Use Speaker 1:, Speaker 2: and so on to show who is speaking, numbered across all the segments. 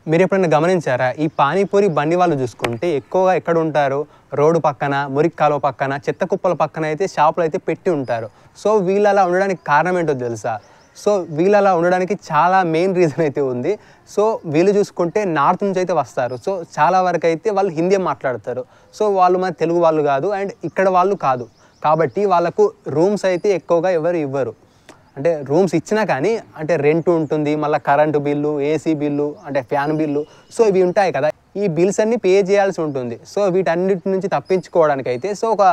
Speaker 1: మీరు ఎప్పుడైనా గమనించారా? ఈ పానీపూరి బండి వాళ్ళు చూసుకుంటే ఎక్కువగా ఎక్కడ ఉంటారు? రోడ్డు పక్కన, మురికి కాలువ పక్కన, చెత్త కుప్పల పక్కన అయితే షాపులు అయితే పెట్టి ఉంటారు. సో వీళ్ళు అలా ఉండడానికి కారణం ఏంటో తెలుసా? సో వీళ్ళు అలా ఉండడానికి చాలా మెయిన్ రీజన్ అయితే ఉంది. సో వీళ్ళు చూసుకుంటే నార్త్ నుంచి అయితే వస్తారు. సో చాలా వరకు అయితే వాళ్ళు హిందీ మాట్లాడతారు. సో వాళ్ళు మన తెలుగు వాళ్ళు కాదు అండ్ ఇక్కడ వాళ్ళు కాదు. కాబట్టి వాళ్ళకు రూమ్స్ అయితే ఎక్కువగా ఎవరు ఇవ్వరు. అంటే రూమ్స్ ఇచ్చినా కానీ అంటే రెంట్ ఉంటుంది, మళ్ళీ కరెంటు బిల్లు, ఏసీ బిల్లు, అంటే ఫ్యాన్ బిల్లు, సో ఇవి ఉంటాయి కదా, ఈ బిల్స్ అన్నీ పే చేయాల్సి ఉంటుంది. సో వీటన్నిటి నుంచి తప్పించుకోవడానికైతే సో ఒక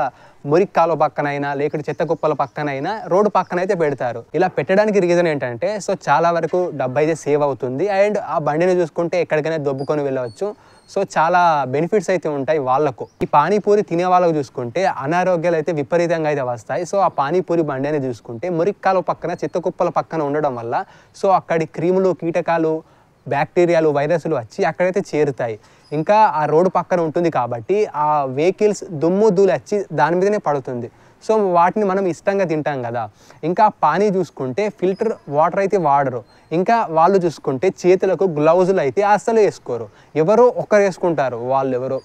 Speaker 1: మురికి కాలువ పక్కనైనా లేకపోతే చెత్త కుప్పల పక్కనైనా రోడ్డు పక్కన అయితే పెడతారు. ఇలా పెట్టడానికి రీజన్ ఏంటంటే సో చాలా వరకు డబ్బు అయితే సేవ్ అవుతుంది అండ్ ఆ బండిని చూసుకుంటే ఎక్కడికైనా దొబ్బుకొని వెళ్ళవచ్చు. సో చాలా బెనిఫిట్స్ అయితే ఉంటాయి వాళ్ళకు. ఈ పానీపూరి తినే వాళ్ళకు చూసుకుంటే అనారోగ్యాలు అయితే విపరీతంగా అయితే వస్తాయి. సో ఆ పానీపూరి బండి అనేది చూసుకుంటే మురికి కాలువ పక్కన చెత్త కుప్పల పక్కన ఉండడం వల్ల సో అక్కడి క్రిములు, కీటకాలు, బ్యాక్టీరియాలు, వైరస్లు వచ్చి అక్కడైతే చేరుతాయి. ఇంకా ఆ రోడ్డు పక్కన ఉంటుంది కాబట్టి ఆ వెహికల్స్ దుమ్ము ధూళి వచ్చి దాని మీదనే పడుతుంది. సో వాటిని మనం ఇష్టంగా తింటాం కదా. ఇంకా పానీ చూసుకుంటే ఫిల్టర్ వాటర్ అయితే వాడరు. ఇంకా వాళ్ళు చూసుకుంటే చేతులకు గ్లౌజులు అయితే అస్సలు వేసుకోరు. ఎవరో ఒక్కరు వేసుకుంటారు, వాళ్ళు ఎవరో,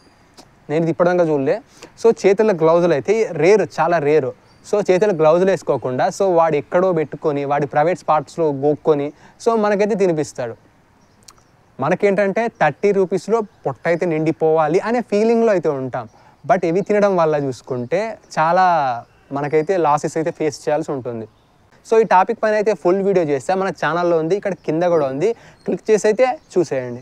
Speaker 1: నేను ఇది ఇప్పటిదాకా చూడలే. సో చేతుల గ్లౌజులు అయితే రేరు, చాలా రేరు. సో చేతుల గ్లౌజులు వేసుకోకుండా సో వాడు ఎక్కడో పెట్టుకొని వాడి ప్రైవేట్ స్పాట్స్లో గోక్కొని సో మనకైతే తినిపిస్తాడు. మనకేంటంటే 30 రూపీస్లో పొట్ట అయితే నిండిపోవాలి అనే ఫీలింగ్లో అయితే ఉంటాం. బట్ ఇవి తినడం వల్ల చూసుకుంటే చాలా మనకైతే లాసెస్ అయితే ఫేస్ చేయాల్సి ఉంటుంది. సో ఈ టాపిక్ పైన అయితే ఫుల్ వీడియో చేస్తే మన ఛానల్లో ఉంది, ఇక్కడ కింద కూడా ఉంది, క్లిక్ చేసి అయితే చూసేయండి.